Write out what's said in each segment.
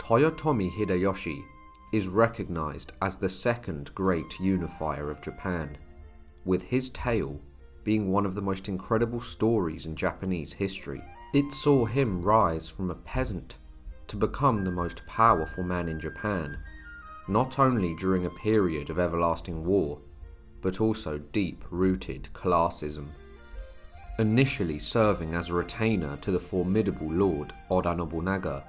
Toyotomi Hideyoshi is recognized as the second great unifier of Japan, with his tale being one of the most incredible stories in Japanese history. It saw him rise from a peasant to become the most powerful man in Japan, not only during a period of everlasting war, but also deep-rooted classism. Initially serving as a retainer to the formidable Lord Oda Nobunaga,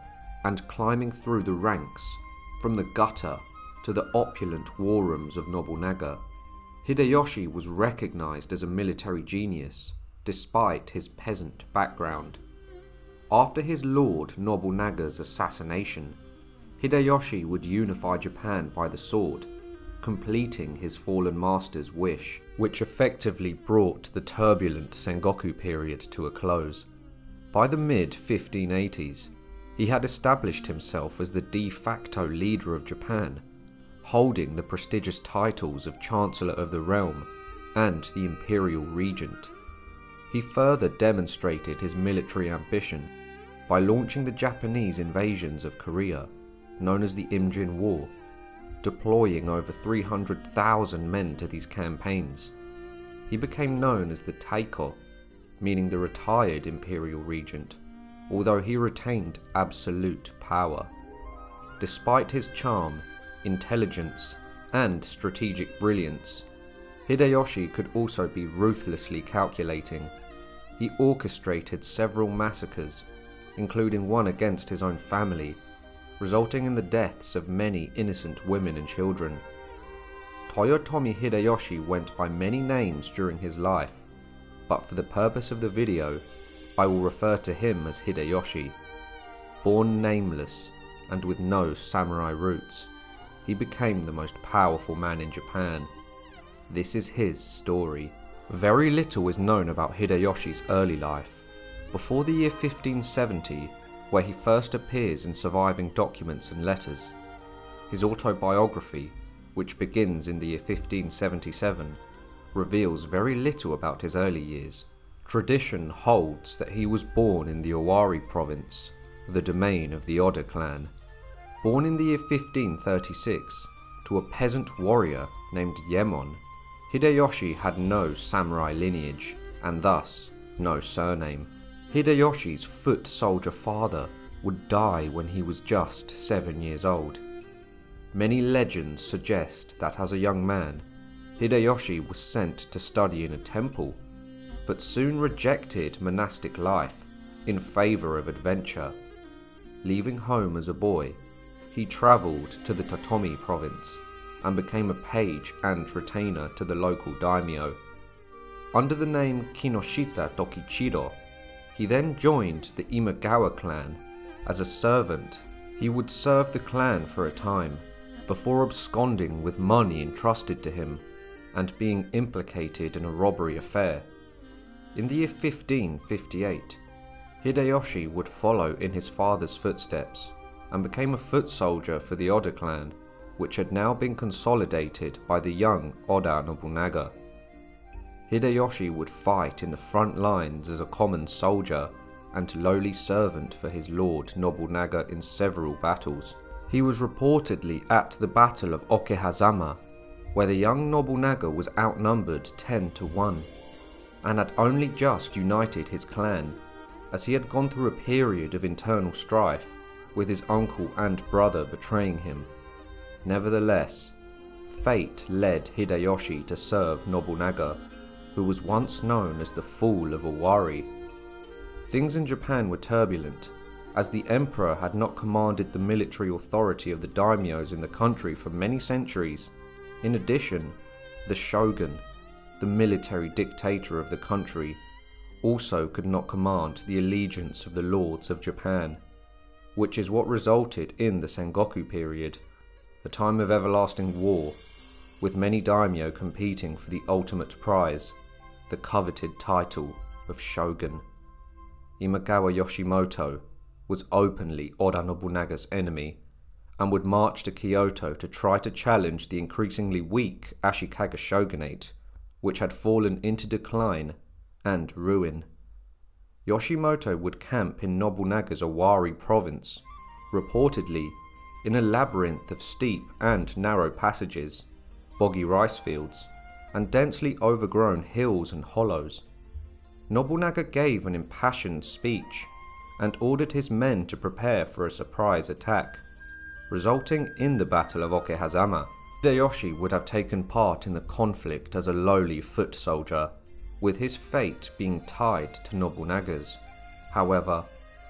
and climbing through the ranks from the gutter to the opulent war rooms of Nobunaga, Hideyoshi was recognized as a military genius despite his peasant background. After his lord Nobunaga's assassination, Hideyoshi would unify Japan by the sword, completing his fallen master's wish, which effectively brought the turbulent Sengoku period to a close. By the mid-1580s, he had established himself as the de facto leader of Japan, holding the prestigious titles of Chancellor of the Realm and the Imperial Regent. He further demonstrated his military ambition by launching the Japanese invasions of Korea, known as the Imjin War, deploying over 300,000 men to these campaigns. He became known as the Taiko, meaning the retired Imperial Regent, although he retained absolute power. Despite his charm, intelligence, and strategic brilliance, Hideyoshi could also be ruthlessly calculating. He orchestrated several massacres, including one against his own family, resulting in the deaths of many innocent women and children. Toyotomi Hideyoshi went by many names during his life, but for the purpose of the video, I will refer to him as Hideyoshi. Born nameless and with no samurai roots, he became the most powerful man in Japan. This is his story. Very little is known about Hideyoshi's early life. Before the year 1570, where he first appears in surviving documents and letters, his autobiography, which begins in the year 1577, reveals very little about his early years. Tradition holds that he was born in the Owari province, the domain of the Oda clan. Born in the year 1536 to a peasant warrior named Yemon, Hideyoshi had no samurai lineage and thus no surname. Hideyoshi's foot soldier father would die when he was just 7 years old. Many legends suggest that as a young man, Hideyoshi was sent to study in a temple, but soon rejected monastic life in favour of adventure. Leaving home as a boy, he travelled to the Toyotomi province and became a page and retainer to the local daimyo. Under the name Kinoshita Tokichiro, he then joined the Imagawa clan. As a servant, he would serve the clan for a time, before absconding with money entrusted to him and being implicated in a robbery affair. In the year 1558, Hideyoshi would follow in his father's footsteps and became a foot soldier for the Oda clan, which had now been consolidated by the young Oda Nobunaga. Hideyoshi would fight in the front lines as a common soldier and lowly servant for his lord Nobunaga in several battles. He was reportedly at the Battle of Okehazama, where the young Nobunaga was outnumbered 10-1, and had only just united his clan, as he had gone through a period of internal strife, with his uncle and brother betraying him. Nevertheless, fate led Hideyoshi to serve Nobunaga, who was once known as the Fool of Owari. Things in Japan were turbulent, as the emperor had not commanded the military authority of the daimyos in the country for many centuries. In addition, the shogun, the military dictator of the country, also could not command the allegiance of the lords of Japan, which is what resulted in the Sengoku period, a time of everlasting war, with many daimyo competing for the ultimate prize, the coveted title of shogun. Imagawa Yoshimoto was openly Oda Nobunaga's enemy, and would march to Kyoto to try to challenge the increasingly weak Ashikaga shogunate, which had fallen into decline and ruin. Yoshimoto would camp in Nobunaga's Owari province. Reportedly, In a labyrinth of steep and narrow passages, boggy rice fields, and densely overgrown hills and hollows, Nobunaga gave an impassioned speech and ordered his men to prepare for a surprise attack, resulting in the Battle of Okehazama. Hideyoshi would have taken part in the conflict as a lowly foot soldier, with his fate being tied to Nobunaga's. However,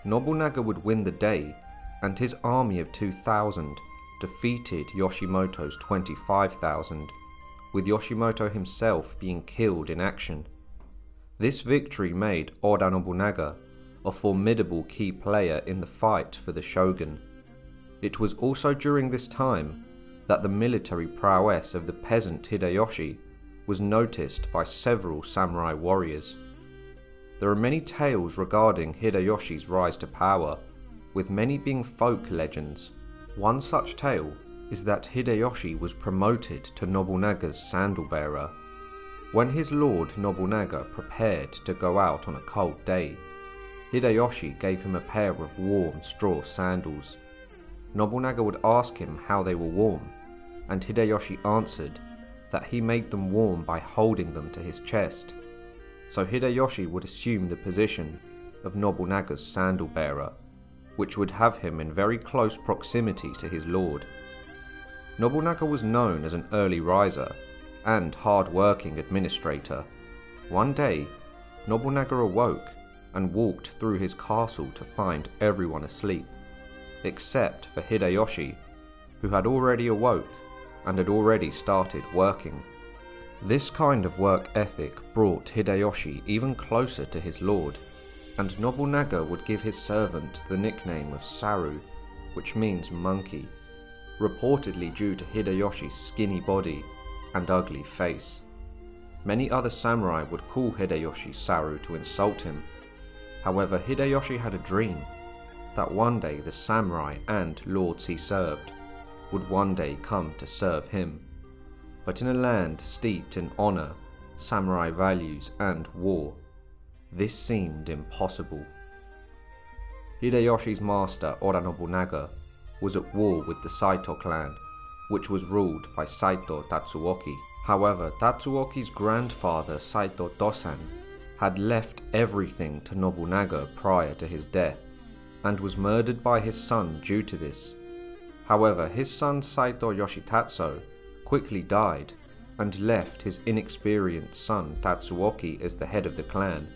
Nobunaga would win the day, and his army of 2,000 defeated Yoshimoto's 25,000, with Yoshimoto himself being killed in action. This victory made Oda Nobunaga a formidable key player in the fight for the shogun. It was also during this time that the military prowess of the peasant Hideyoshi was noticed by several samurai warriors. There are many tales regarding Hideyoshi's rise to power, with many being folk legends. One such tale is that Hideyoshi was promoted to Nobunaga's sandal-bearer. When his lord Nobunaga prepared to go out on a cold day, Hideyoshi gave him a pair of warm straw sandals. Nobunaga would ask him how they were warm, and Hideyoshi answered that he made them warm by holding them to his chest. So Hideyoshi would assume the position of Nobunaga's sandal-bearer, which would have him in very close proximity to his lord. Nobunaga was known as an early riser and hard-working administrator. One day, Nobunaga awoke and walked through his castle to find everyone asleep, except for Hideyoshi, who had already awoke and had already started working. This kind of work ethic brought Hideyoshi even closer to his lord, and Nobunaga would give his servant the nickname of Saru, which means monkey, reportedly due to Hideyoshi's skinny body and ugly face. Many other samurai would call Hideyoshi Saru to insult him. However, Hideyoshi had a dream that one day the samurai and lords he served would one day come to serve him. But in a land steeped in honor, samurai values, and war, this seemed impossible. Hideyoshi's master Oda Nobunaga was at war with the Saito clan, which was ruled by Saito Tatsuoki. However, Tatsuoki's grandfather Saito Dosan had left everything to Nobunaga prior to his death, and was murdered by his son due to this. However, his son Saito Yoshitatsu quickly died and left his inexperienced son Tatsuoki as the head of the clan.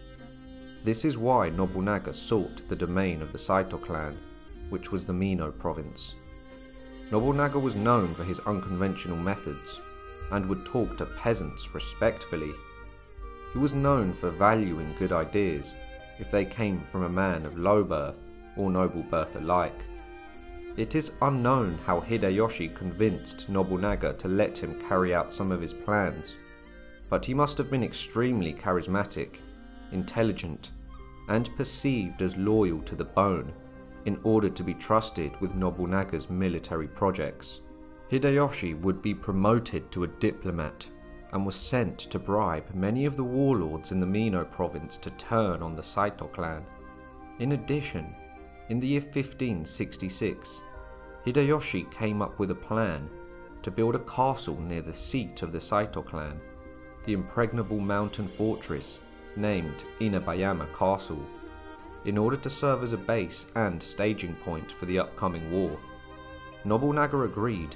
This is why Nobunaga sought the domain of the Saito clan, which was the Mino province. Nobunaga was known for his unconventional methods and would talk to peasants respectfully. He was known for valuing good ideas if they came from a man of low birth or noble birth alike. It is unknown how Hideyoshi convinced Nobunaga to let him carry out some of his plans, but he must have been extremely charismatic, intelligent, and perceived as loyal to the bone in order to be trusted with Nobunaga's military projects. Hideyoshi would be promoted to a diplomat and was sent to bribe many of the warlords in the Mino province to turn on the Saito clan. In addition, in the year 1566, Hideyoshi came up with a plan to build a castle near the seat of the Saito clan, the impregnable mountain fortress named Inabayama Castle, in order to serve as a base and staging point for the upcoming war. Nobunaga agreed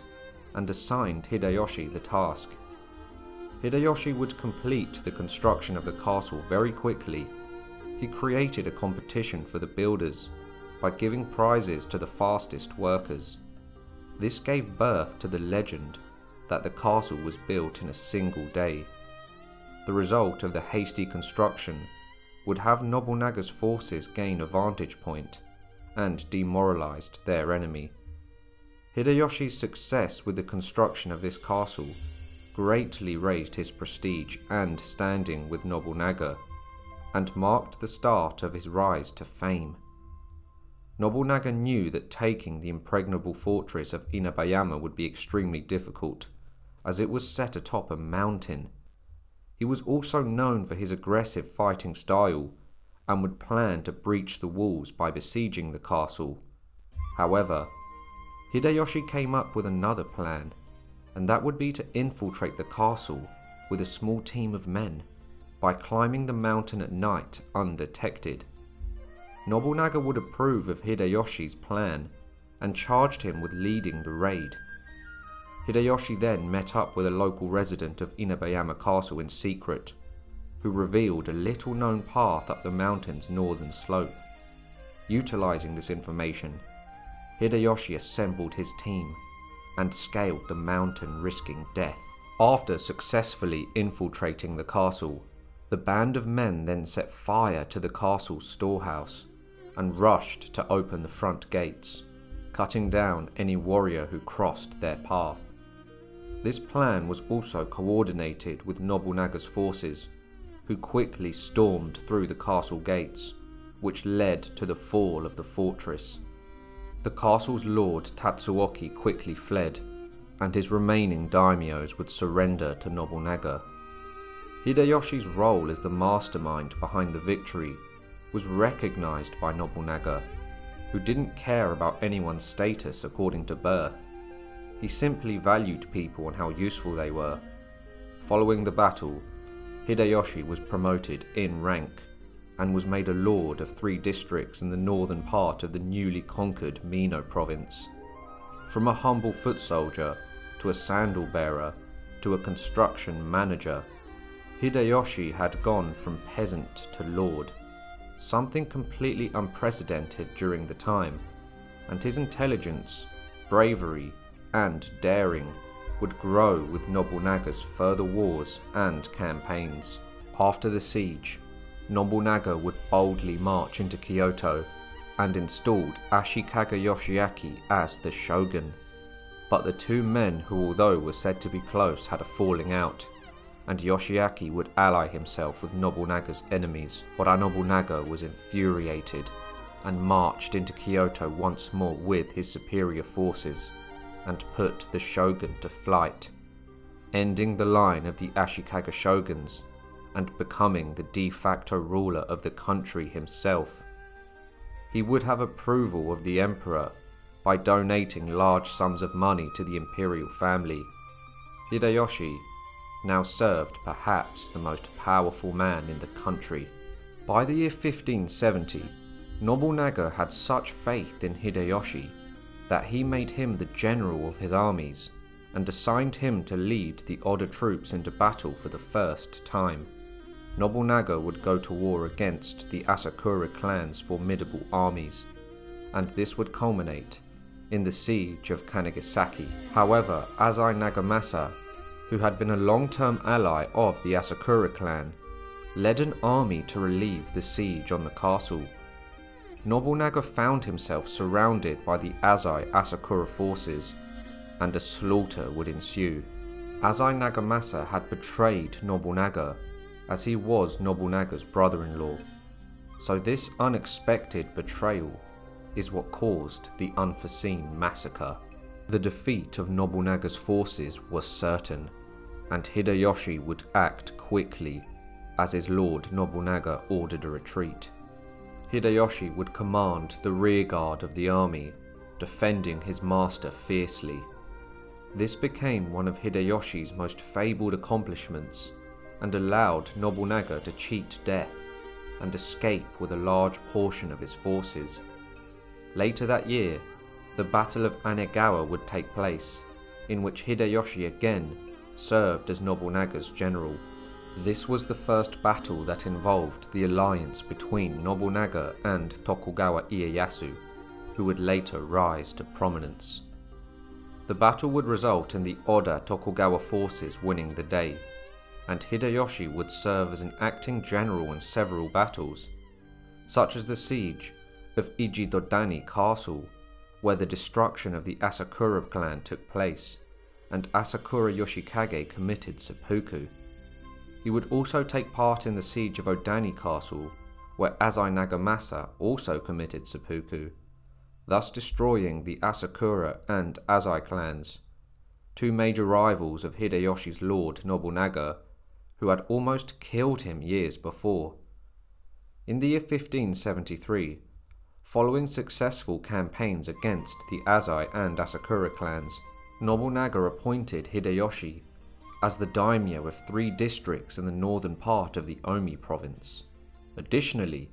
and assigned Hideyoshi the task. Hideyoshi would complete the construction of the castle very quickly. He created a competition for the builders by giving prizes to the fastest workers. This gave birth to the legend that the castle was built in a single day. The result of the hasty construction would have Nobunaga's forces gain a vantage point and demoralized their enemy. Hideyoshi's success with the construction of this castle greatly raised his prestige and standing with Nobunaga, and marked the start of his rise to fame. Nobunaga knew that taking the impregnable fortress of Inabayama would be extremely difficult, as it was set atop a mountain. He was also known for his aggressive fighting style, and would plan to breach the walls by besieging the castle. However, Hideyoshi came up with another plan, and that would be to infiltrate the castle with a small team of men by climbing the mountain at night undetected. Nobunaga would approve of Hideyoshi's plan and charged him with leading the raid. Hideyoshi then met up with a local resident of Inabayama Castle in secret, who revealed a little-known path up the mountain's northern slope. Utilizing this information, Hideyoshi assembled his team and scaled the mountain, risking death. After successfully infiltrating the castle, the band of men then set fire to the castle's storehouse and rushed to open the front gates, cutting down any warrior who crossed their path. This plan was also coordinated with Nobunaga's forces, who quickly stormed through the castle gates, which led to the fall of the fortress. The castle's lord Tatsuoki quickly fled, and his remaining daimyos would surrender to Nobunaga. Hideyoshi's role as the mastermind behind the victory was recognized by Nobunaga, who didn't care about anyone's status according to birth. He simply valued people and how useful they were. Following the battle, Hideyoshi was promoted in rank and was made a lord of 3 districts in the northern part of the newly conquered Mino province. From a humble foot soldier to a sandal bearer to a construction manager, Hideyoshi had gone from peasant to lord, something completely unprecedented during the time, and his intelligence, bravery, and daring would grow with Nobunaga's further wars and campaigns. After the siege, Nobunaga would boldly march into Kyoto and installed Ashikaga Yoshiaki as the shogun. But the two men, who although were said to be close, had a falling out, and Yoshiaki would ally himself with Nobunaga's enemies. Oda Nobunaga was infuriated and marched into Kyoto once more with his superior forces and put the shogun to flight, ending the line of the Ashikaga shoguns and becoming the de facto ruler of the country himself. He would have approval of the emperor by donating large sums of money to the imperial family. Hideyoshi now served perhaps the most powerful man in the country. By the year 1570, Nobunaga had such faith in Hideyoshi that he made him the general of his armies and assigned him to lead the Oda troops into battle for the first time. Nobunaga would go to war against the Asakura clan's formidable armies, and this would culminate in the siege of Kanegasaki. However, Azai Nagamasa, who had been a long-term ally of the Asakura clan, led an army to relieve the siege on the castle. Nobunaga found himself surrounded by the Azai Asakura forces, and a slaughter would ensue. Azai Nagamasa had betrayed Nobunaga, as he was Nobunaga's brother-in-law, so this unexpected betrayal is what caused the unforeseen massacre. The defeat of Nobunaga's forces was certain, and Hideyoshi would act quickly as his lord Nobunaga ordered a retreat. Hideyoshi would command the rearguard of the army, defending his master fiercely. This became one of Hideyoshi's most fabled accomplishments and allowed Nobunaga to cheat death and escape with a large portion of his forces. Later that year, the Battle of Anegawa would take place, in which Hideyoshi again served as Nobunaga's general. This was the first battle that involved the alliance between Nobunaga and Tokugawa Ieyasu, who would later rise to prominence. The battle would result in the Oda Tokugawa forces winning the day, and Hideyoshi would serve as an acting general in several battles, such as the siege of Ijidodani Castle, where the destruction of the Asakura clan took place, and Asakura Yoshikage committed seppuku. He would also take part in the siege of Odani Castle, where Azai Nagamasa also committed seppuku, thus destroying the Asakura and Azai clans, two major rivals of Hideyoshi's lord Nobunaga, who had almost killed him years before. In the year 1573, Following successful campaigns against the Azai and Asakura clans, Nobunaga appointed Hideyoshi as the daimyo of 3 districts in the northern part of the Omi province. Additionally,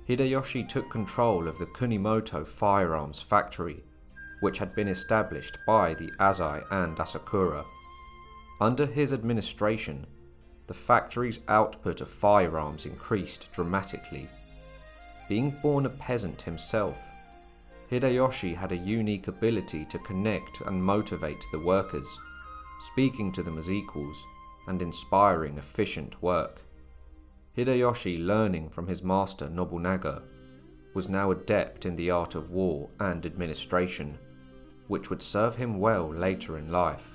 Hideyoshi took control of the Kunimoto firearms factory, which had been established by the Azai and Asakura. Under his administration, the factory's output of firearms increased dramatically. Being born a peasant himself, Hideyoshi had a unique ability to connect and motivate the workers, speaking to them as equals and inspiring efficient work. Hideyoshi, learning from his master Nobunaga, was now adept in the art of war and administration, which would serve him well later in life.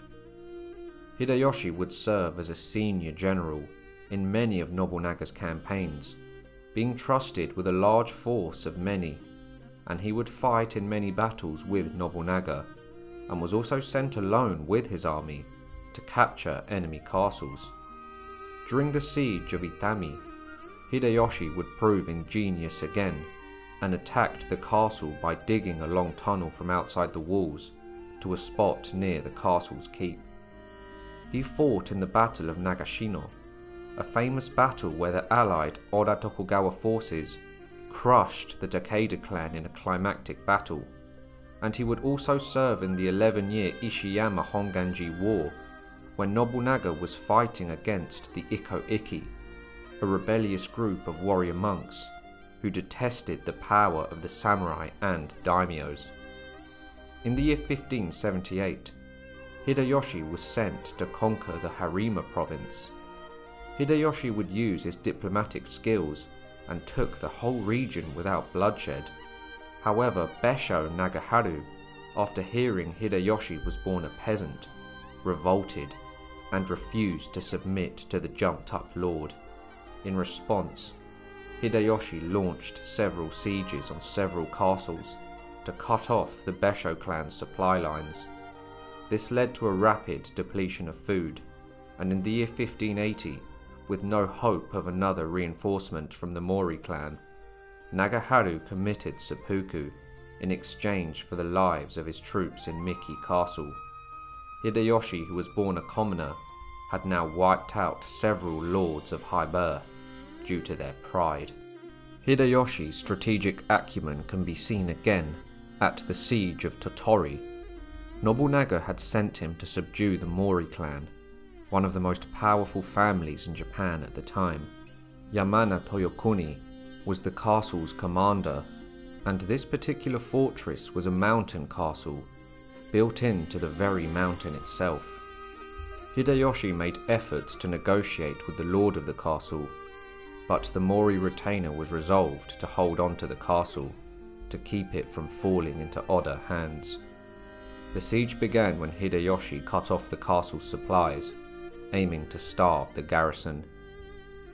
Hideyoshi would serve as a senior general in many of Nobunaga's campaigns, being trusted with a large force of many, and he would fight in many battles with Nobunaga, and was also sent alone with his army to capture enemy castles. During the siege of Itami, Hideyoshi would prove ingenious again, and attacked the castle by digging a long tunnel from outside the walls to a spot near the castle's keep. He fought in the Battle of Nagashino, a famous battle where the allied Oda Tokugawa forces crushed the Takeda clan in a climactic battle, and he would also serve in the 11-year Ishiyama Honganji War, when Nobunaga was fighting against the Ikko-Ikki, a rebellious group of warrior monks who detested the power of the samurai and daimyos. In the year 1578, Hideyoshi was sent to conquer the Harima province. Hideyoshi would use his diplomatic skills and took the whole region without bloodshed. However, Besho Nagaharu, after hearing Hideyoshi was born a peasant, revolted and refused to submit to the jumped-up lord. In response, Hideyoshi launched several sieges on several castles to cut off the Besho clan's supply lines. This led to a rapid depletion of food, and in the year 1580, with no hope of another reinforcement from the Mori clan, Nagaharu committed seppuku in exchange for the lives of his troops in Miki Castle. Hideyoshi, who was born a commoner, had now wiped out several lords of high birth due to their pride. Hideyoshi's strategic acumen can be seen again at the siege of Tottori. Nobunaga had sent him to subdue the Mori clan, one of the most powerful families in Japan at the time. Yamana Toyokuni was the castle's commander, and this particular fortress was a mountain castle, built into the very mountain itself. Hideyoshi made efforts to negotiate with the lord of the castle, but the Mori retainer was resolved to hold on to the castle, to keep it from falling into Oda hands. The siege began when Hideyoshi cut off the castle's supplies, aiming to starve the garrison.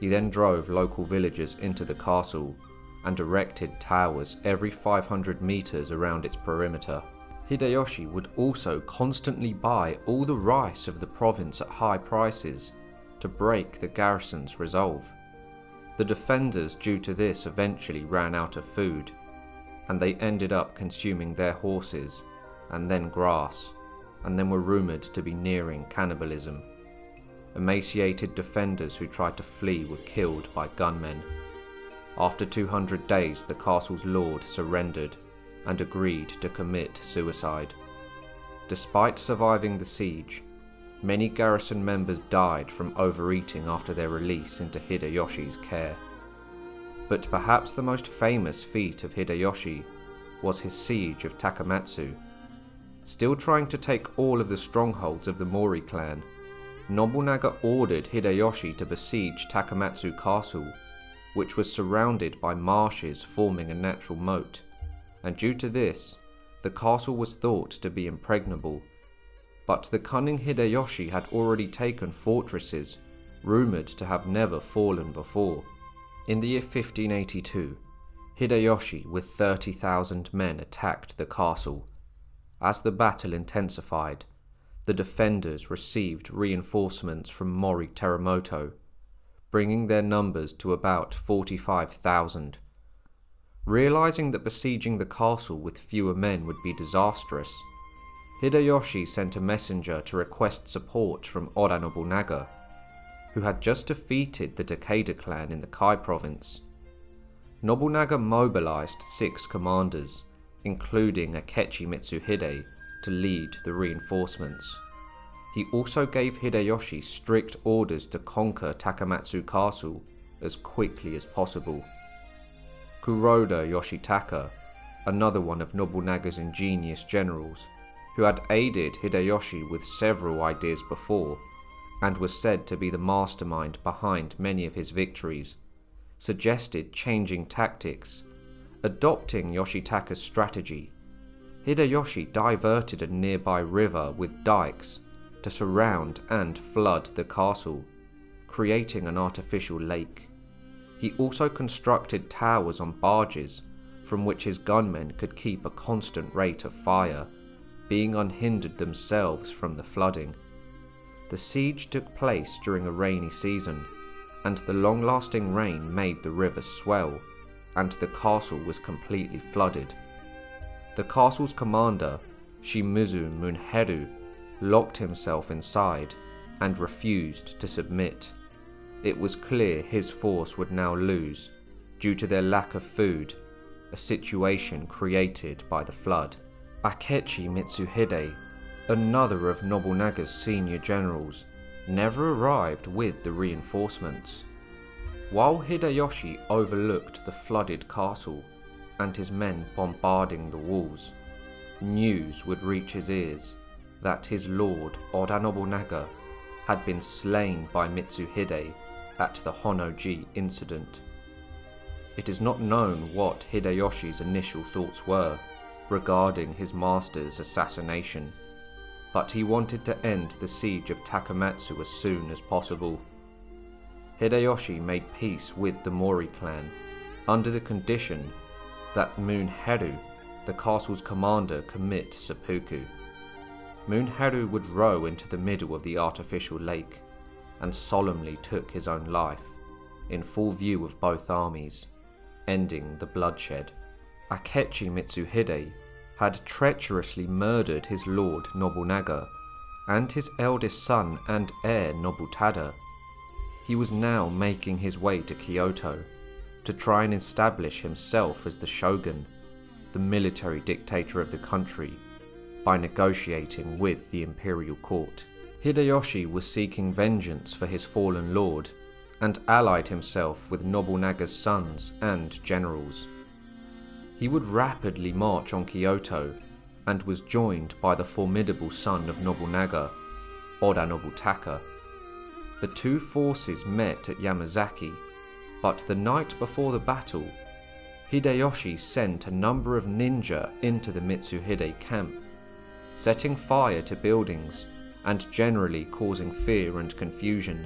He then drove local villagers into the castle and erected towers every 500 meters around its perimeter. Hideyoshi would also constantly buy all the rice of the province at high prices to break the garrison's resolve. The defenders, due to this, eventually ran out of food, and they ended up consuming their horses and then grass, and then were rumoured to be nearing cannibalism. Emaciated defenders who tried to flee were killed by gunmen. After 200 days, the castle's lord surrendered and agreed to commit suicide. Despite surviving the siege, many garrison members died from overeating after their release into Hideyoshi's care. But perhaps the most famous feat of Hideyoshi was his siege of Takamatsu. Still trying to take all of the strongholds of the Mori clan, Nobunaga ordered Hideyoshi to besiege Takamatsu Castle, which was surrounded by marshes forming a natural moat, and due to this, the castle was thought to be impregnable. But the cunning Hideyoshi had already taken fortresses rumoured to have never fallen before. In the year 1582, Hideyoshi with 30,000 men attacked the castle. As the battle intensified, the defenders received reinforcements from Mori Teramoto, bringing their numbers to about 45,000. Realizing that besieging the castle with fewer men would be disastrous, Hideyoshi sent a messenger to request support from Oda Nobunaga, who had just defeated the Takeda clan in the Kai province. Nobunaga mobilized 6 commanders, including Akechi Mitsuhide, to lead the reinforcements. He also gave Hideyoshi strict orders to conquer Takamatsu Castle as quickly as possible. Kuroda Yoshitaka, another one of Nobunaga's ingenious generals, who had aided Hideyoshi with several ideas before, and was said to be the mastermind behind many of his victories, suggested changing tactics. Adopting Yoshitaka's strategy, Hideyoshi diverted a nearby river with dikes to surround and flood the castle, creating an artificial lake. He also constructed towers on barges from which his gunmen could keep a constant rate of fire, being unhindered themselves from the flooding. The siege took place during a rainy season, and the long-lasting rain made the river swell, and the castle was completely flooded. The castle's commander, Shimizu Munheru, locked himself inside and refused to submit. It was clear his force would now lose due to their lack of food, a situation created by the flood. Akechi Mitsuhide, another of Nobunaga's senior generals, never arrived with the reinforcements. While Hideyoshi overlooked the flooded castle and his men bombarding the walls, news would reach his ears that his lord Oda Nobunaga had been slain by Mitsuhide at the Hono-ji incident. It is not known what Hideyoshi's initial thoughts were regarding his master's assassination, but he wanted to end the siege of Takamatsu as soon as possible. Hideyoshi made peace with the Mori clan under the condition that Munheru, the castle's commander, commit seppuku. Munheru would row into the middle of the artificial lake and solemnly took his own life, in full view of both armies, ending the bloodshed. Akechi Mitsuhide had treacherously murdered his lord Nobunaga and his eldest son and heir Nobutada. He was now making his way to Kyoto to try and establish himself as the shogun, the military dictator of the country, by negotiating with the imperial court. Hideyoshi was seeking vengeance for his fallen lord and allied himself with Nobunaga's sons and generals. He would rapidly march on Kyoto and was joined by the formidable son of Nobunaga, Oda Nobutaka. The two forces met at Yamazaki, but the night before the battle, Hideyoshi sent a number of ninja into the Mitsuhide camp, setting fire to buildings and generally causing fear and confusion,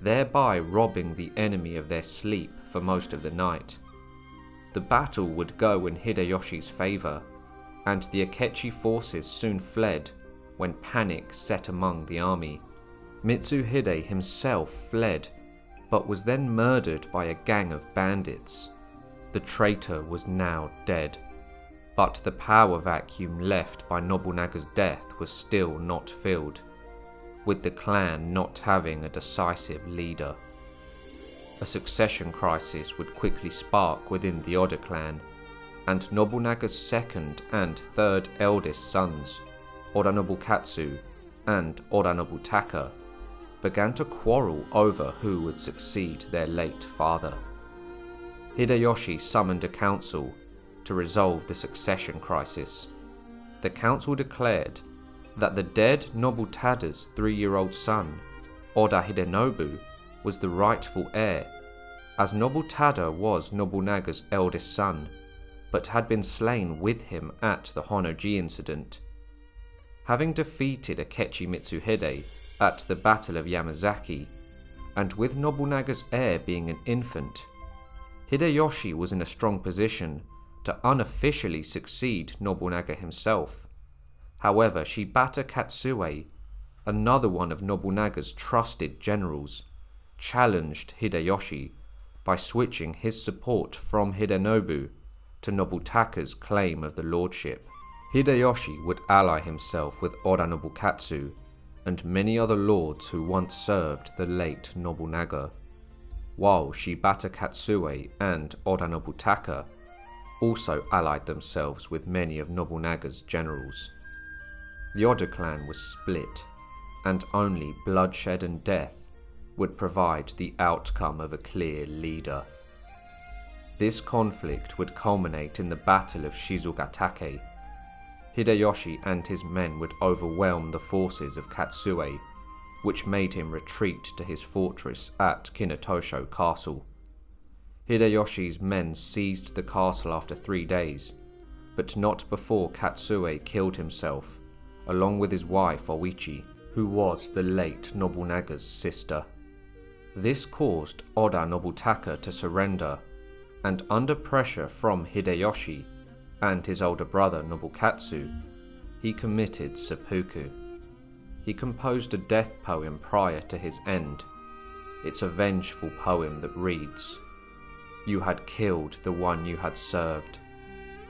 thereby robbing the enemy of their sleep for most of the night. The battle would go in Hideyoshi's favour, and the Akechi forces soon fled when panic set among the army. Mitsuhide himself fled, but was then murdered by a gang of bandits. The traitor was now dead, but the power vacuum left by Nobunaga's death was still not filled, with the clan not having a decisive leader. A succession crisis would quickly spark within the Oda clan, and Nobunaga's second and third eldest sons, Oda Nobukatsu and Oda Nobutaka, began to quarrel over who would succeed their late father. Hideyoshi summoned a council to resolve the succession crisis. The council declared that the dead Nobutada's 3-year-old son, Oda Hidenobu, was the rightful heir, as Nobutada was Nobunaga's eldest son, but had been slain with him at the Hono-ji incident. Having defeated Akechi Mitsuhide at the Battle of Yamazaki, and with Nobunaga's heir being an infant, Hideyoshi was in a strong position to unofficially succeed Nobunaga himself. However, Shibata Katsue, another one of Nobunaga's trusted generals, challenged Hideyoshi by switching his support from Hidenobu to Nobutaka's claim of the lordship. Hideyoshi would ally himself with Oda Nobukatsu and many other lords who once served the late Nobunaga, while Shibata Katsue and Oda Nobutaka also allied themselves with many of Nobunaga's generals. The Oda clan was split, and only bloodshed and death would provide the outcome of a clear leader. This conflict would culminate in the Battle of Shizugatake. Hideyoshi and his men would overwhelm the forces of Katsue, which made him retreat to his fortress at Kinotosho Castle. Hideyoshi's men seized the castle after 3 days, but not before Katsue killed himself, along with his wife Oichi, who was the late Nobunaga's sister. This caused Oda Nobutaka to surrender, and under pressure from Hideyoshi and his older brother Nobukatsu, he committed seppuku. He composed a death poem prior to his end. It's a vengeful poem that reads, "You had killed the one you had served.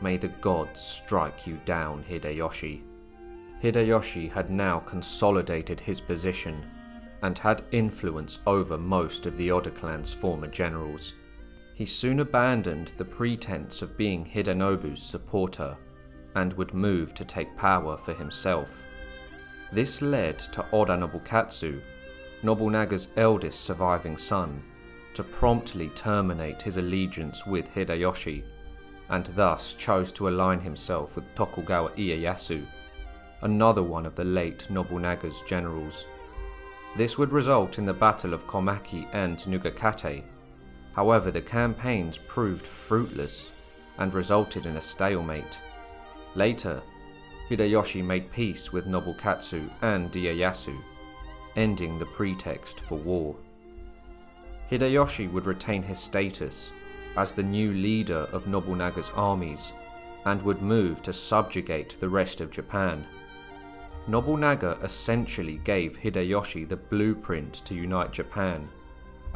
May the gods strike you down, Hideyoshi." Hideyoshi had now consolidated his position and had influence over most of the Oda clan's former generals. He soon abandoned the pretense of being Hidenobu's supporter and would move to take power for himself. This led to Oda Nobukatsu, Nobunaga's eldest surviving son, to promptly terminate his allegiance with Hideyoshi, and thus chose to align himself with Tokugawa Ieyasu, another one of the late Nobunaga's generals. This would result in the Battle of Komaki and Nugakate. However, the campaigns proved fruitless and resulted in a stalemate. Later, Hideyoshi made peace with Nobukatsu and Ieyasu, ending the pretext for war. Hideyoshi would retain his status as the new leader of Nobunaga's armies and would move to subjugate the rest of Japan. Nobunaga essentially gave Hideyoshi the blueprint to unite Japan,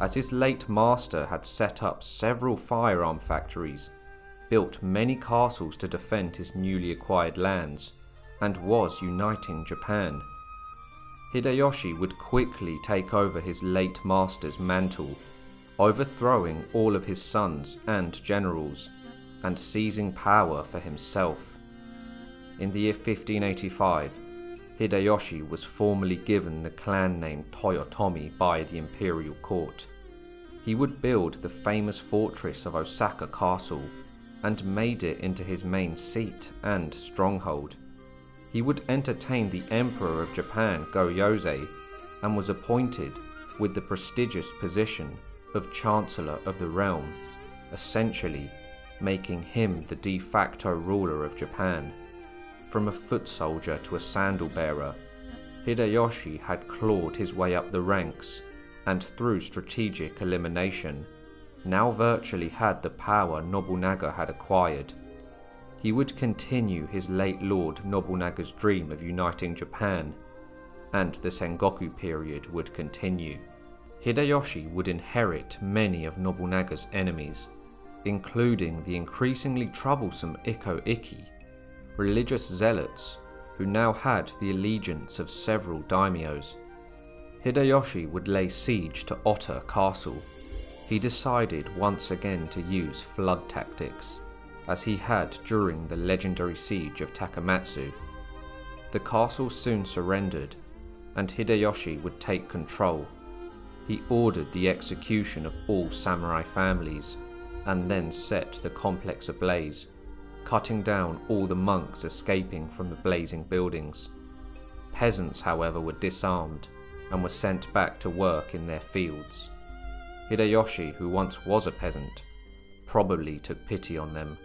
as his late master had set up several firearm factories, built many castles to defend his newly acquired lands, and was uniting Japan. Hideyoshi would quickly take over his late master's mantle, overthrowing all of his sons and generals, and seizing power for himself. In the year 1585, Hideyoshi was formally given the clan name Toyotomi by the imperial court. He would build the famous fortress of Osaka Castle and made it into his main seat and stronghold. He would entertain the Emperor of Japan, Go-Yozei, and was appointed with the prestigious position of Chancellor of the realm, essentially making him the de facto ruler of Japan. From a foot soldier to a sandal bearer, Hideyoshi had clawed his way up the ranks, and through strategic elimination, now virtually had the power Nobunaga had acquired. He would continue his late lord Nobunaga's dream of uniting Japan, and the Sengoku period would continue. Hideyoshi would inherit many of Nobunaga's enemies, including the increasingly troublesome Ikko-Ikki, religious zealots who now had the allegiance of several daimyos. Hideyoshi would lay siege to Ota Castle. He decided once again to use flood tactics, as he had during the legendary siege of Takamatsu. The castle soon surrendered, and Hideyoshi would take control. He ordered the execution of all samurai families, and then set the complex ablaze, cutting down all the monks escaping from the blazing buildings. Peasants, however, were disarmed and were sent back to work in their fields. Hideyoshi, who once was a peasant, probably took pity on them,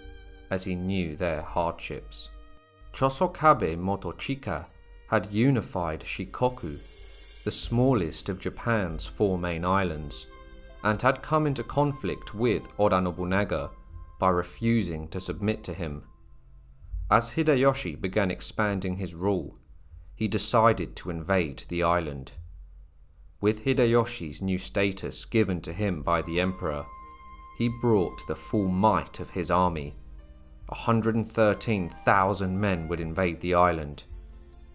as he knew their hardships. Chosokabe Motochika had unified Shikoku, the smallest of Japan's 4 main islands, and had come into conflict with Oda Nobunaga by refusing to submit to him. As Hideyoshi began expanding his rule, he decided to invade the island. With Hideyoshi's new status given to him by the emperor, he brought the full might of his army. 113,000 men would invade the island.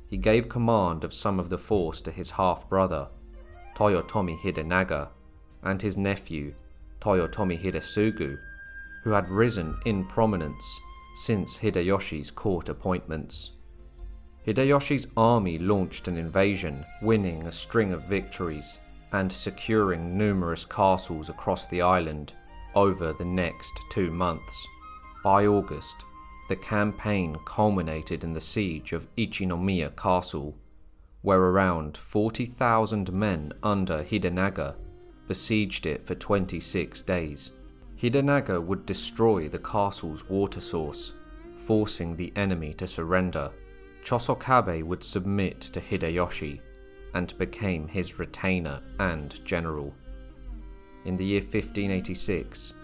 He gave command of some of the force to his half-brother, Toyotomi Hidenaga, and his nephew, Toyotomi Hidesugu, who had risen in prominence since Hideyoshi's court appointments. Hideyoshi's army launched an invasion, winning a string of victories and securing numerous castles across the island over the next 2 months. By August, the campaign culminated in the siege of Ichinomiya Castle, where around 40,000 men under Hidenaga besieged it for 26 days. Hidenaga would destroy the castle's water source, forcing the enemy to surrender. Chosokabe would submit to Hideyoshi and became his retainer and general. In the year 1586,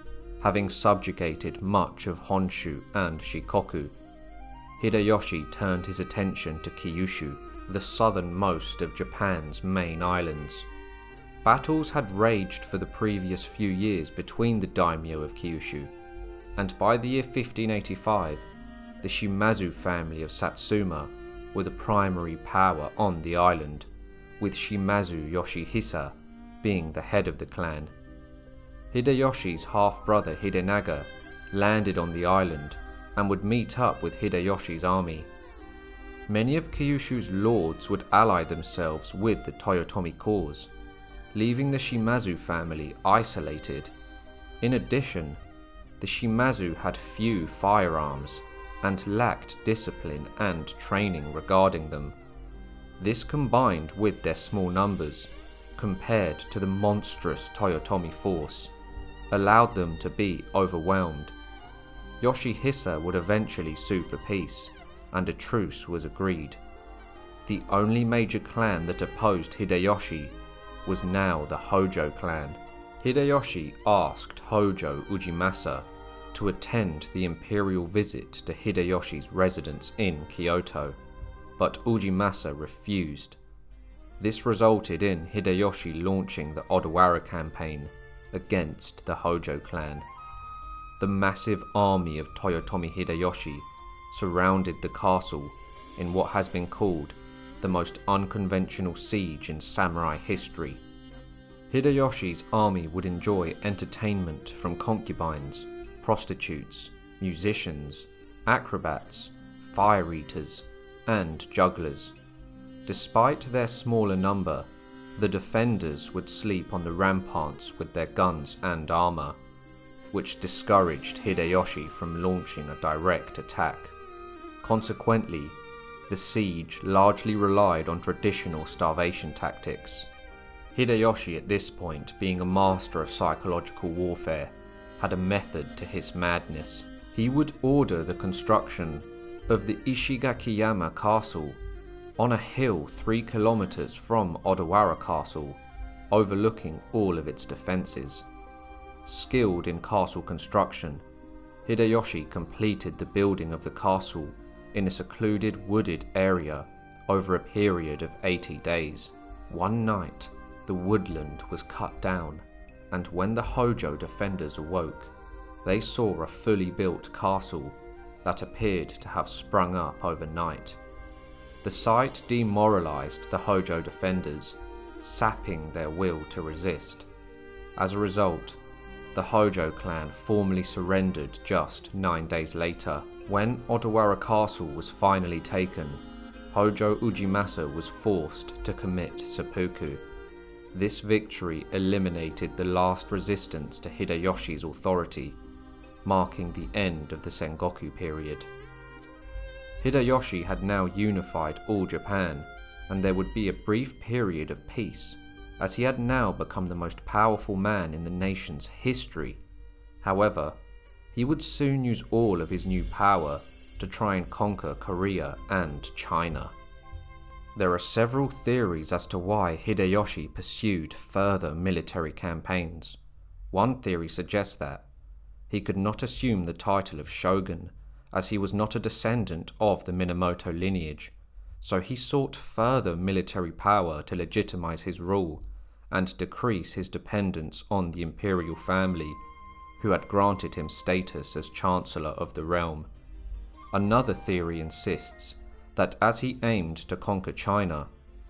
having subjugated much of Honshu and Shikoku, Hideyoshi turned his attention to Kyushu, the southernmost of Japan's main islands. Battles had raged for the previous few years between the daimyo of Kyushu, and by the year 1585, the Shimazu family of Satsuma were the primary power on the island, with Shimazu Yoshihisa being the head of the clan. Hideyoshi's half-brother Hidenaga landed on the island and would meet up with Hideyoshi's army. Many of Kyushu's lords would ally themselves with the Toyotomi cause, leaving the Shimazu family isolated. In addition, the Shimazu had few firearms and lacked discipline and training regarding them. This, combined with their small numbers compared to the monstrous Toyotomi force, allowed them to be overwhelmed. Yoshihisa would eventually sue for peace, and a truce was agreed. The only major clan that opposed Hideyoshi was now the Hojo clan. Hideyoshi asked Hojo Ujimasa to attend the imperial visit to Hideyoshi's residence in Kyoto, but Ujimasa refused. This resulted in Hideyoshi launching the Odawara campaign against the Hojo clan. The massive army of Toyotomi Hideyoshi surrounded the castle in what has been called the most unconventional siege in samurai history. Hideyoshi's army would enjoy entertainment from concubines, prostitutes, musicians, acrobats, fire eaters, and jugglers. Despite their smaller number, the defenders would sleep on the ramparts with their guns and armor, which discouraged Hideyoshi from launching a direct attack. Consequently, the siege largely relied on traditional starvation tactics. Hideyoshi, at this point being a master of psychological warfare, had a method to his madness. He would order the construction of the Ishigakiyama Castle on a hill 3 kilometers from Odawara Castle, overlooking all of its defenses. Skilled in castle construction, Hideyoshi completed the building of the castle in a secluded wooded area over a period of 80 days. One night, the woodland was cut down, and when the Hojo defenders awoke, they saw a fully built castle that appeared to have sprung up overnight. The sight demoralized the Hojo defenders, sapping their will to resist. As a result, the Hojo clan formally surrendered just 9 days later. When Odawara Castle was finally taken, Hojo Ujimasa was forced to commit seppuku. This victory eliminated the last resistance to Hideyoshi's authority, marking the end of the Sengoku period. Hideyoshi had now unified all Japan, and there would be a brief period of peace, as he had now become the most powerful man in the nation's history. However, he would soon use all of his new power to try and conquer Korea and China. There are several theories as to why Hideyoshi pursued further military campaigns. One theory suggests that he could not assume the title of shogun, as he was not a descendant of the Minamoto lineage, so he sought further military power to legitimize his rule and decrease his dependence on the imperial family, who had granted him status as chancellor of the realm. Another theory insists that as he aimed to conquer China,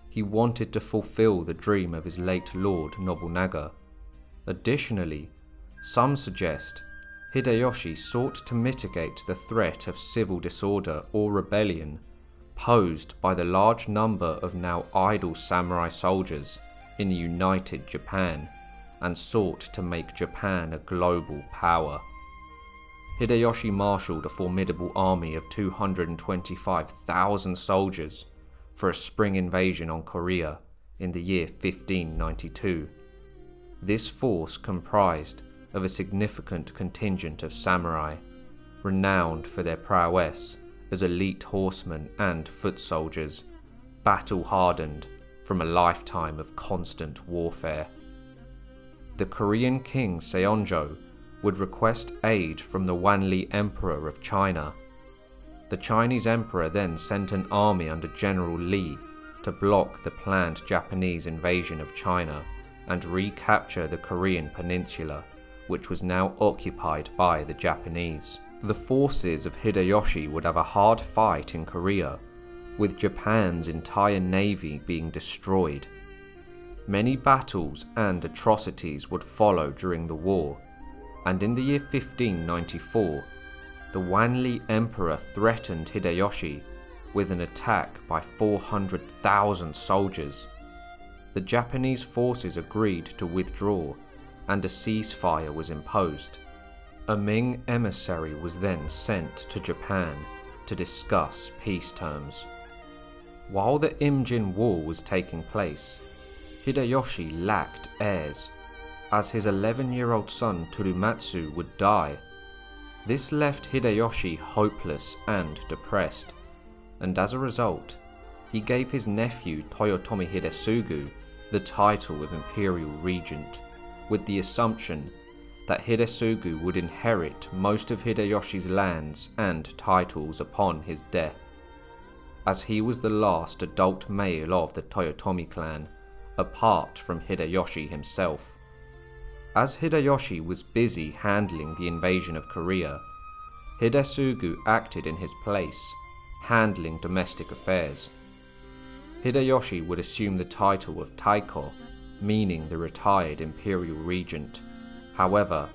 he wanted to fulfill the dream of his late lord Nobunaga. Additionally, some suggest Hideyoshi sought to mitigate the threat of civil disorder or rebellion posed by the large number of now idle samurai soldiers in a united Japan, and sought to make Japan a global power. Hideyoshi marshaled a formidable army of 225,000 soldiers for a spring invasion on Korea in the year 1592. This force comprised of a significant contingent of samurai, renowned for their prowess as elite horsemen and foot soldiers, battle-hardened from a lifetime of constant warfare. The Korean king Seonjo would request aid from the Wanli Emperor of China. The Chinese emperor then sent an army under General Li to block the planned Japanese invasion of China and recapture the Korean peninsula, which was now occupied by the Japanese. The forces of Hideyoshi would have a hard fight in Korea, with Japan's entire navy being destroyed. Many battles and atrocities would follow during the war, and in the year 1594, the Wanli Emperor threatened Hideyoshi with an attack by 400,000 soldiers. The Japanese forces agreed to withdraw, and a ceasefire was imposed. A Ming emissary was then sent to Japan to discuss peace terms. While the Imjin War was taking place, Hideyoshi lacked heirs, as his 11-year-old son Tsurumatsu would die. This left Hideyoshi hopeless and depressed, and as a result, he gave his nephew Toyotomi Hidesugu the title of imperial regent, with the assumption that Hidesugu would inherit most of Hideyoshi's lands and titles upon his death, as he was the last adult male of the Toyotomi clan, apart from Hideyoshi himself. As Hideyoshi was busy handling the invasion of Korea, Hidesugu acted in his place, handling domestic affairs. Hideyoshi would assume the title of Taiko, meaning the retired imperial regent. However,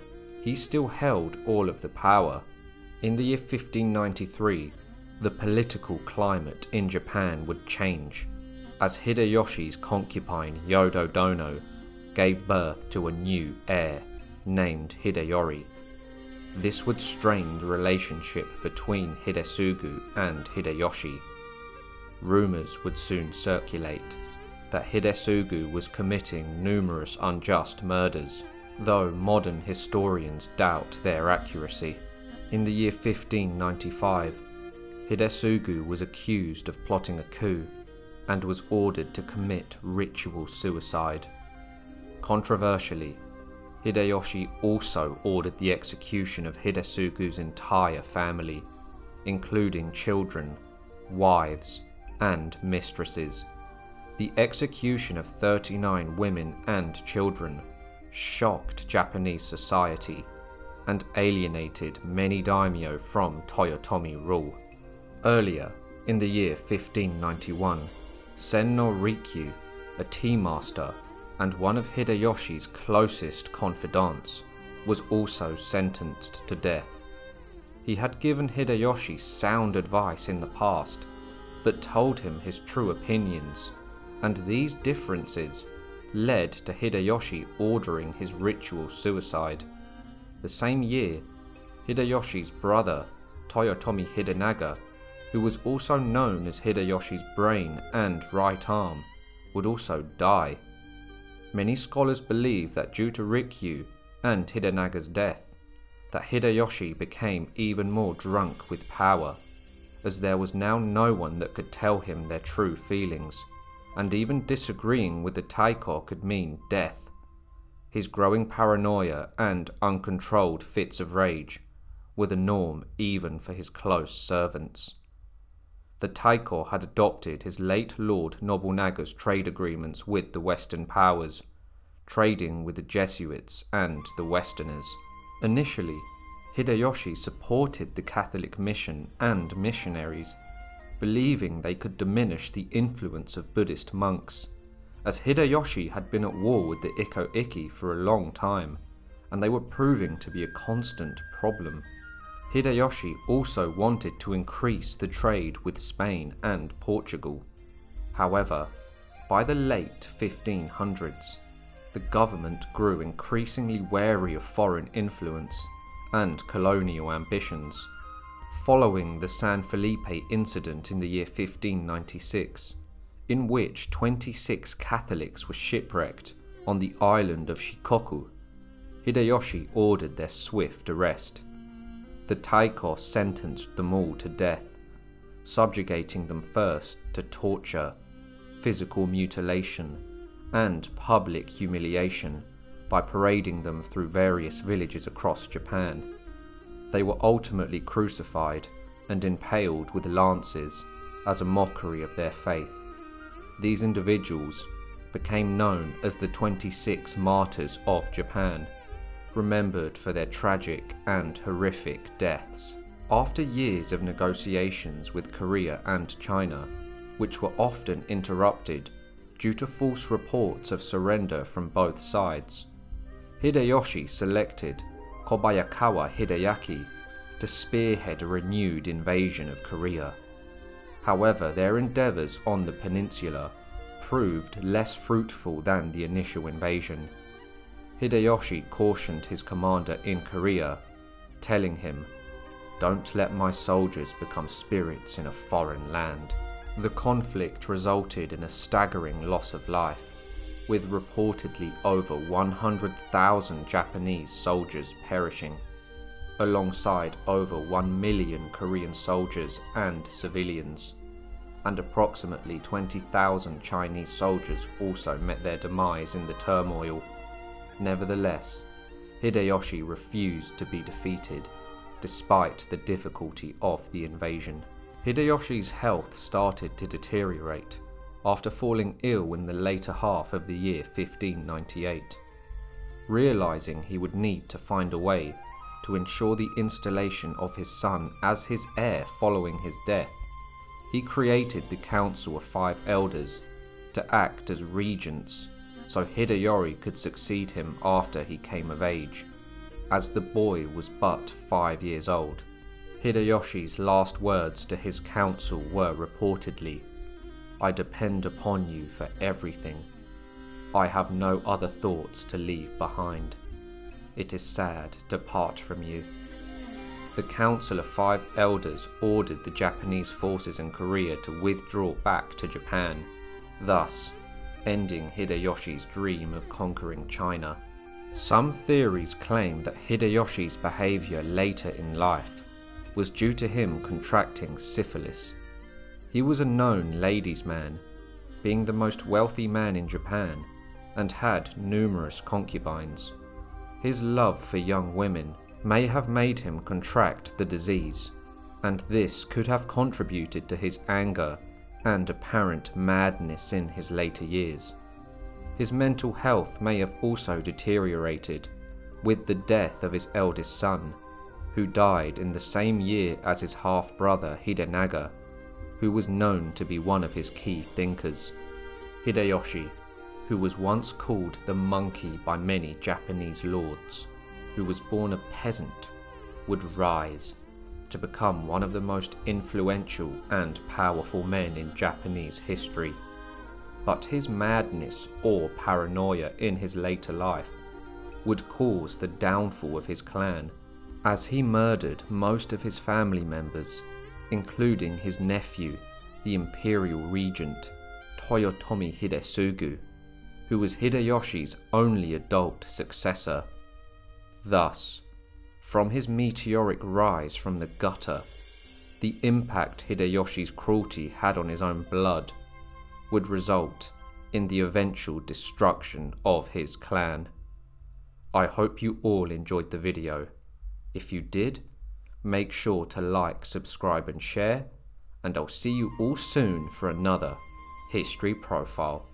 he still held all of the power. In the year 1593, the political climate in Japan would change, as Hideyoshi's concubine Yodo-dono gave birth to a new heir, named Hideyori. This would strain the relationship between Hidesugu and Hideyoshi. Rumors would soon circulate that Hidesugu was committing numerous unjust murders, though modern historians doubt their accuracy. In the year 1595, Hidesugu was accused of plotting a coup and was ordered to commit ritual suicide. Controversially, Hideyoshi also ordered the execution of Hidesugu's entire family, including children, wives, and mistresses. The execution of 39 women and children shocked Japanese society and alienated many daimyo from Toyotomi rule. Earlier, in the year 1591, Sen no Rikyu, a tea master and one of Hideyoshi's closest confidants, was also sentenced to death. He had given Hideyoshi sound advice in the past, but told him his true opinions, and these differences led to Hideyoshi ordering his ritual suicide. The same year, Hideyoshi's brother, Toyotomi Hidenaga, who was also known as Hideyoshi's brain and right arm, would also die. Many scholars believe that due to Rikyu and Hidenaga's death, that Hideyoshi became even more drunk with power, as there was now no one that could tell him their true feelings, and even disagreeing with the Taiko could mean death. His growing paranoia and uncontrolled fits of rage were the norm even for his close servants. The Taiko had adopted his late Lord Nobunaga's trade agreements with the Western powers, trading with the Jesuits and the Westerners. Initially, Hideyoshi supported the Catholic mission and missionaries, believing they could diminish the influence of Buddhist monks, as Hideyoshi had been at war with the Ikko-Ikki for a long time, and they were proving to be a constant problem. Hideyoshi also wanted to increase the trade with Spain and Portugal. However, by the late 1500s, the government grew increasingly wary of foreign influence and colonial ambitions. Following the San Felipe incident in the year 1596, in which 26 Catholics were shipwrecked on the island of Shikoku, Hideyoshi ordered their swift arrest. The Taiko sentenced them all to death, subjugating them first to torture, physical mutilation, and public humiliation by parading them through various villages across Japan. They were ultimately crucified and impaled with lances as a mockery of their faith. These individuals became known as the 26 Martyrs of Japan, remembered for their tragic and horrific deaths. After years of negotiations with Korea and China, which were often interrupted due to false reports of surrender from both sides, Hideyoshi selected Kobayakawa Hideaki to spearhead a renewed invasion of Korea. However, their endeavours on the peninsula proved less fruitful than the initial invasion. Hideyoshi cautioned his commander in Korea, telling him, "Don't let my soldiers become spirits in a foreign land." The conflict resulted in a staggering loss of life, with reportedly over 100,000 Japanese soldiers perishing, alongside over 1 million Korean soldiers and civilians, and approximately 20,000 Chinese soldiers also met their demise in the turmoil. Nevertheless, Hideyoshi refused to be defeated, despite the difficulty of the invasion. Hideyoshi's health started to deteriorate after falling ill in the later half of the year 1598. Realizing he would need to find a way to ensure the installation of his son as his heir following his death, he created the Council of Five Elders to act as regents so Hideyori could succeed him after he came of age, as the boy was but 5 years old. Hideyoshi's last words to his council were reportedly, "I depend upon you for everything. I have no other thoughts to leave behind. It is sad to part from you." The Council of Five Elders ordered the Japanese forces in Korea to withdraw back to Japan, thus ending Hideyoshi's dream of conquering China. Some theories claim that Hideyoshi's behaviour later in life was due to him contracting syphilis. He was a known ladies' man, being the most wealthy man in Japan, and had numerous concubines. His love for young women may have made him contract the disease, and this could have contributed to his anger and apparent madness in his later years. His mental health may have also deteriorated with the death of his eldest son, who died in the same year as his half-brother Hidenaga, who was known to be one of his key thinkers. Hideyoshi, who was once called the monkey by many Japanese lords, who was born a peasant, would rise to become one of the most influential and powerful men in Japanese history. But his madness or paranoia in his later life would cause the downfall of his clan, as he murdered most of his family members, including his nephew, the imperial regent, Toyotomi Hideyoshi, who was Hideyoshi's only adult successor. Thus, from his meteoric rise from the gutter, the impact Hideyoshi's cruelty had on his own blood would result in the eventual destruction of his clan. I hope you all enjoyed the video. If you did, make sure to like, subscribe and share, and I'll see you all soon for another History Profile.